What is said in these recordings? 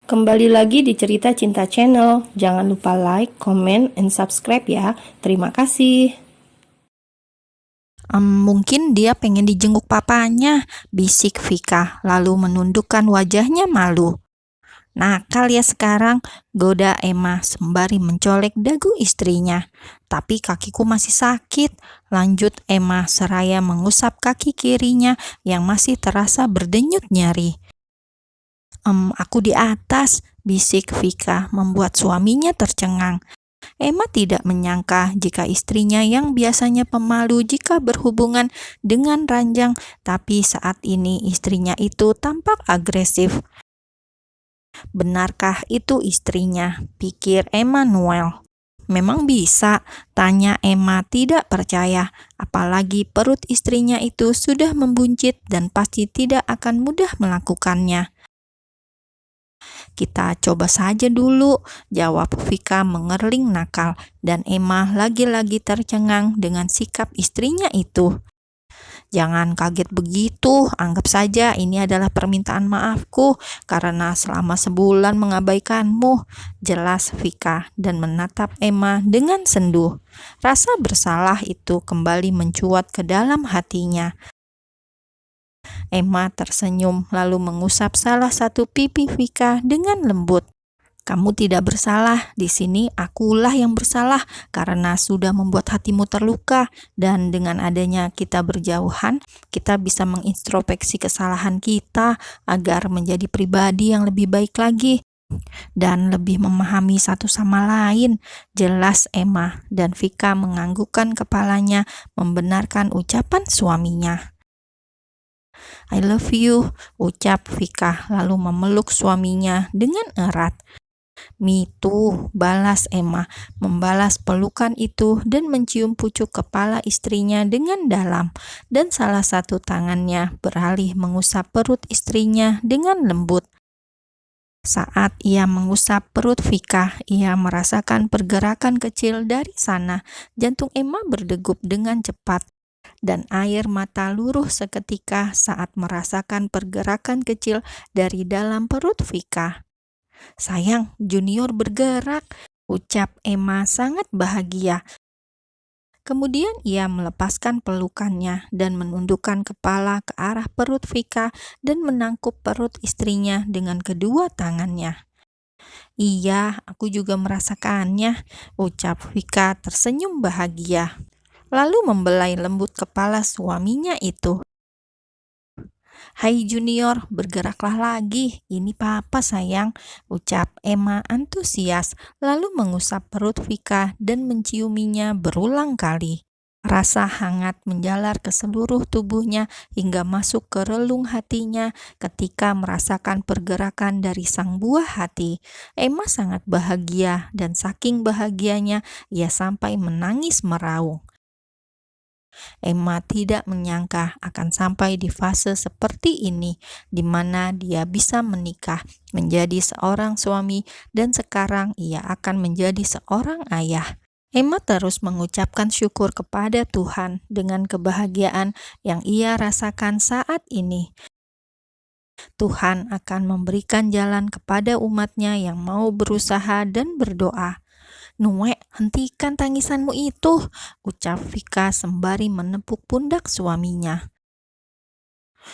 Kembali lagi di Cerita Cinta Channel. Jangan lupa like, comment, and subscribe ya. Terima kasih. Mungkin dia pengen dijenguk papanya, bisik Vika, lalu menundukkan wajahnya malu. Nakal ya sekarang, goda Emma sembari mencolek dagu istrinya. Tapi kakiku masih sakit, lanjut Emma seraya mengusap kaki kirinya yang masih terasa berdenyut nyeri. Aku di atas, bisik Vika membuat suaminya tercengang. Emma tidak menyangka jika istrinya yang biasanya pemalu jika berhubungan dengan ranjang, tapi saat ini istrinya itu tampak agresif. Benarkah itu istrinya? Pikir Emmanuel. Memang bisa, tanya Emma tidak percaya. Apalagi perut istrinya itu sudah membuncit dan pasti tidak akan mudah melakukannya. Kita coba saja dulu, jawab Vika mengerling nakal, dan Emma lagi-lagi tercengang dengan sikap istrinya itu. Jangan kaget begitu, anggap saja ini adalah permintaan maafku karena selama sebulan mengabaikanmu, jelas Vika dan menatap Emma dengan sendu. Rasa bersalah itu kembali mencuat ke dalam hatinya. Emma tersenyum lalu mengusap salah satu pipi Vika dengan lembut. Kamu tidak bersalah, di sini akulah yang bersalah karena sudah membuat hatimu terluka, dan dengan adanya kita berjauhan, kita bisa mengintrospeksi kesalahan kita agar menjadi pribadi yang lebih baik lagi dan lebih memahami satu sama lain, jelas Emma, dan Vika menganggukkan kepalanya membenarkan ucapan suaminya. I love you, ucap Vika lalu memeluk suaminya dengan erat. Me too, balas Emma, membalas pelukan itu dan mencium pucuk kepala istrinya dengan dalam, dan salah satu tangannya beralih mengusap perut istrinya dengan lembut. Saat ia mengusap perut Vika, ia merasakan pergerakan kecil dari sana. Jantung Emma berdegup dengan cepat, dan air mata luruh seketika saat merasakan pergerakan kecil dari dalam perut Vika. Sayang, Junior bergerak, ucap Emma sangat bahagia. Kemudian ia melepaskan pelukannya dan menundukkan kepala ke arah perut Vika dan menangkup perut istrinya dengan kedua tangannya. Iya, aku juga merasakannya, ucap Vika tersenyum bahagia. Lalu membelai lembut kepala suaminya itu. Hai Junior, bergeraklah lagi. Ini papa sayang, ucap Emma antusias, lalu mengusap perut Vika dan menciuminya berulang kali. Rasa hangat menjalar ke seluruh tubuhnya hingga masuk ke relung hatinya ketika merasakan pergerakan dari sang buah hati. Emma sangat bahagia dan saking bahagianya ia sampai menangis meraung. Emma tidak menyangka akan sampai di fase seperti ini, di mana dia bisa menikah, menjadi seorang suami, dan sekarang ia akan menjadi seorang ayah. Emma terus mengucapkan syukur kepada Tuhan dengan kebahagiaan yang ia rasakan saat ini. Tuhan akan memberikan jalan kepada umatnya yang mau berusaha dan berdoa. Nue, hentikan tangisanmu itu, ucap Vika sembari menepuk pundak suaminya.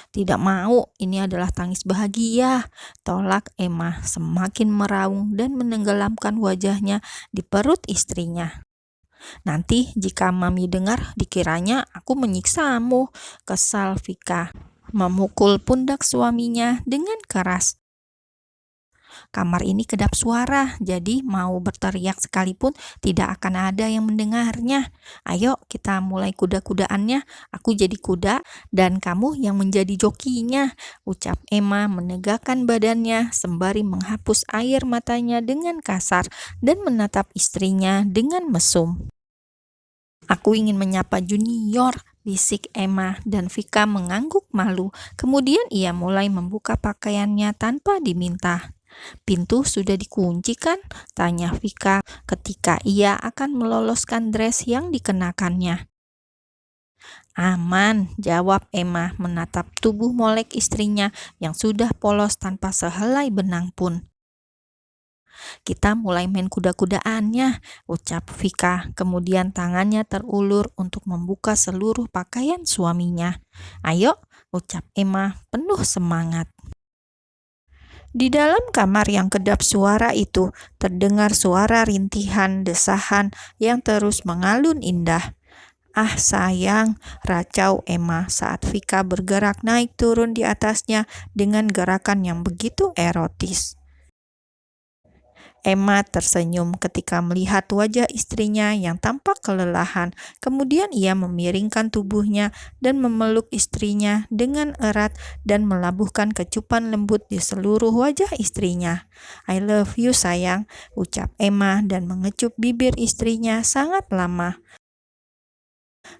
Tidak mau, ini adalah tangis bahagia, tolak Emma semakin meraung dan menenggelamkan wajahnya di perut istrinya. Nanti jika Mami dengar dikiranya aku menyiksamu, kesal Vika, memukul pundak suaminya dengan keras. Kamar ini kedap suara, jadi mau berteriak sekalipun tidak akan ada yang mendengarnya. Ayo kita mulai kuda-kudaannya, aku jadi kuda dan kamu yang menjadi jokinya, ucap Emma menegakkan badannya sembari menghapus air matanya dengan kasar dan menatap istrinya dengan mesum. Aku ingin menyapa Junior, bisik Emma, dan Vika mengangguk malu. Kemudian ia mulai membuka pakaiannya tanpa diminta. Pintu sudah dikunci kan? Tanya Vika ketika ia akan meloloskan dress yang dikenakannya. Aman, jawab Emma menatap tubuh molek istrinya yang sudah polos tanpa sehelai benang pun. Kita mulai main kuda-kudaannya, ucap Vika. Kemudian tangannya terulur untuk membuka seluruh pakaian suaminya. Ayo, ucap Emma penuh semangat. Di dalam kamar yang kedap suara itu, terdengar suara rintihan desahan yang terus mengalun indah. Ah sayang, racau Emma saat Vika bergerak naik turun di atasnya dengan gerakan yang begitu erotis. Emma tersenyum ketika melihat wajah istrinya yang tampak kelelahan. Kemudian ia memiringkan tubuhnya dan memeluk istrinya dengan erat dan melabuhkan kecupan lembut di seluruh wajah istrinya. "I love you sayang," ucap Emma dan mengecup bibir istrinya sangat lama.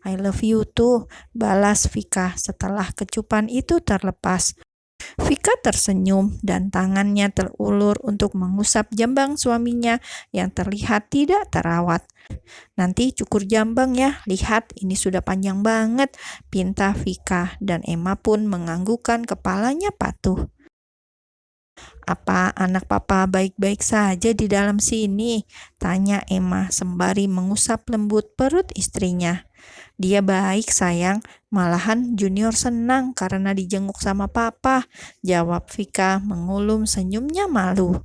"I love you too," balas Vika setelah kecupan itu terlepas. Vika tersenyum dan tangannya terulur untuk mengusap jambang suaminya yang terlihat tidak terawat. "Nanti cukur jambang ya, lihat ini sudah panjang banget," pinta Vika dan Emma pun menganggukkan kepalanya patuh. "Apa anak papa baik-baik saja di dalam sini?" tanya Emma sembari mengusap lembut perut istrinya. "Dia baik sayang, malahan Junior senang karena dijenguk sama papa," jawab Vika mengulum senyumnya malu.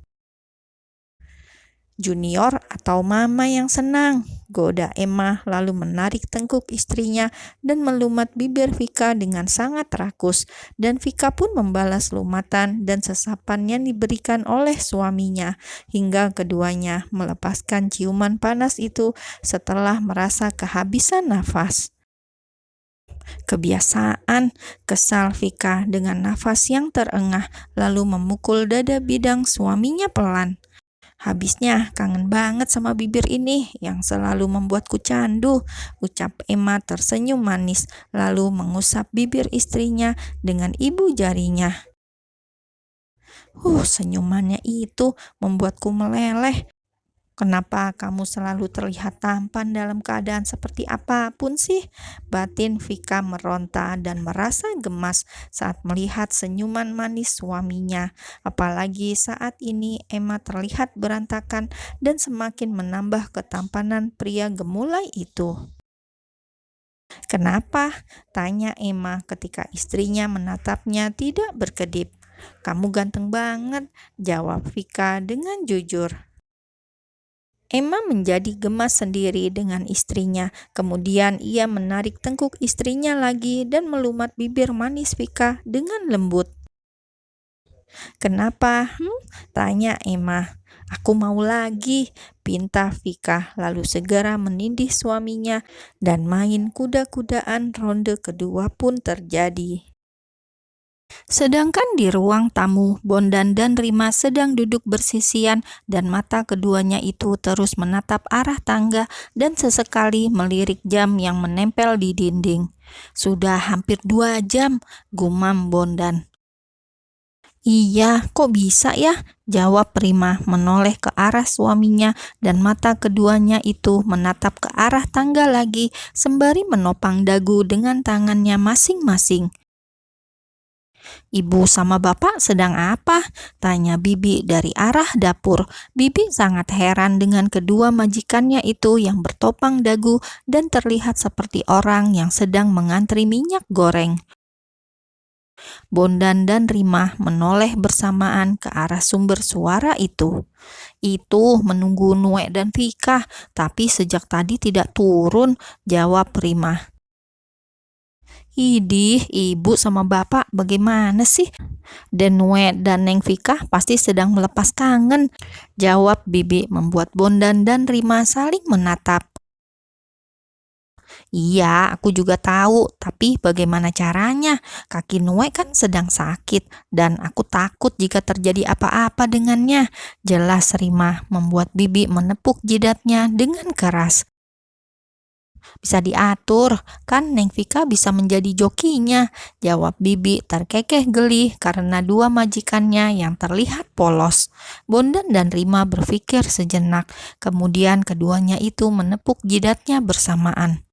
"Junior atau mama yang senang?" goda Emma lalu menarik tengkuk istrinya dan melumat bibir Vika dengan sangat rakus, dan Vika pun membalas lumatan dan sesapan yang diberikan oleh suaminya hingga keduanya melepaskan ciuman panas itu setelah merasa kehabisan nafas. "Kebiasaan," kesal Vika dengan nafas yang terengah lalu memukul dada bidang suaminya pelan. "Habisnya kangen banget sama bibir ini yang selalu membuatku candu," ucap Emma tersenyum manis lalu mengusap bibir istrinya dengan ibu jarinya. Senyumannya itu membuatku meleleh. "Kenapa kamu selalu terlihat tampan dalam keadaan seperti apapun sih?" batin Vika meronta dan merasa gemas saat melihat senyuman manis suaminya. Apalagi saat ini Emma terlihat berantakan dan semakin menambah ketampanan pria gemulai itu. "Kenapa?" tanya Emma ketika istrinya menatapnya tidak berkedip. "Kamu ganteng banget," jawab Vika dengan jujur. Emma menjadi gemas sendiri dengan istrinya. Kemudian ia menarik tengkuk istrinya lagi dan melumat bibir manis Vika dengan lembut. "Kenapa? Tanya Emma. "Aku mau lagi," pinta Vika lalu segera menindih suaminya dan main kuda-kudaan ronde kedua pun terjadi. Sedangkan di ruang tamu, Bondan dan Rima sedang duduk bersisian dan mata keduanya itu terus menatap arah tangga dan sesekali melirik jam yang menempel di dinding. "Sudah hampir 2 jam," gumam Bondan. "Iya, kok bisa ya?" jawab Rima menoleh ke arah suaminya dan mata keduanya itu menatap ke arah tangga lagi sembari menopang dagu dengan tangannya masing-masing. "Ibu sama bapak sedang apa?" tanya Bibi dari arah dapur. Bibi sangat heran dengan kedua majikannya itu yang bertopang dagu dan terlihat seperti orang yang sedang mengantri minyak goreng. Bondan dan Rima menoleh bersamaan ke arah sumber suara itu. "Itu menunggu Nue dan Vika, tapi sejak tadi tidak turun," jawab Rima. "Idih, ibu sama bapak bagaimana sih? Denue dan Neng Vika pasti sedang melepas kangen," jawab Bibi membuat Bondan dan Rima saling menatap. "Iya, aku juga tahu, tapi bagaimana caranya? Kaki Nue kan sedang sakit dan aku takut jika terjadi apa-apa dengannya," jelas Rima membuat Bibi menepuk jidatnya dengan keras. "Bisa diatur, kan Neng Vika bisa menjadi jokinya," jawab Bibi terkekeh geli karena dua majikannya yang terlihat polos. Bondan dan Rima berpikir sejenak, kemudian keduanya itu menepuk jidatnya bersamaan.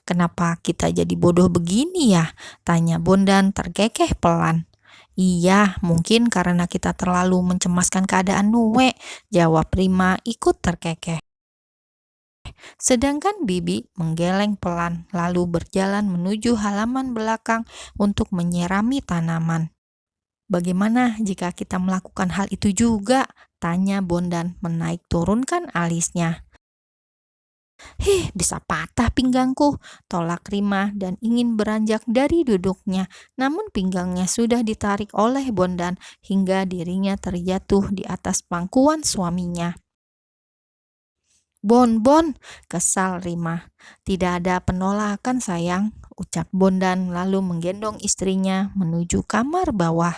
"Kenapa kita jadi bodoh begini ya?" tanya Bondan terkekeh pelan. Iya, mungkin karena kita terlalu mencemaskan keadaan Nue, jawab Rima ikut terkekeh. Sedangkan Bibi menggeleng pelan lalu berjalan menuju halaman belakang untuk menyirami tanaman. Bagaimana jika kita melakukan hal itu juga? Tanya Bondan menaik turunkan alisnya. Bisa patah pinggangku, tolak Rima dan ingin beranjak dari duduknya. Namun pinggangnya sudah ditarik oleh Bondan hingga dirinya terjatuh di atas pangkuan suaminya. Bon, kesal Rima. Tidak ada penolakan sayang, ucap Bondan lalu menggendong istrinya menuju kamar bawah.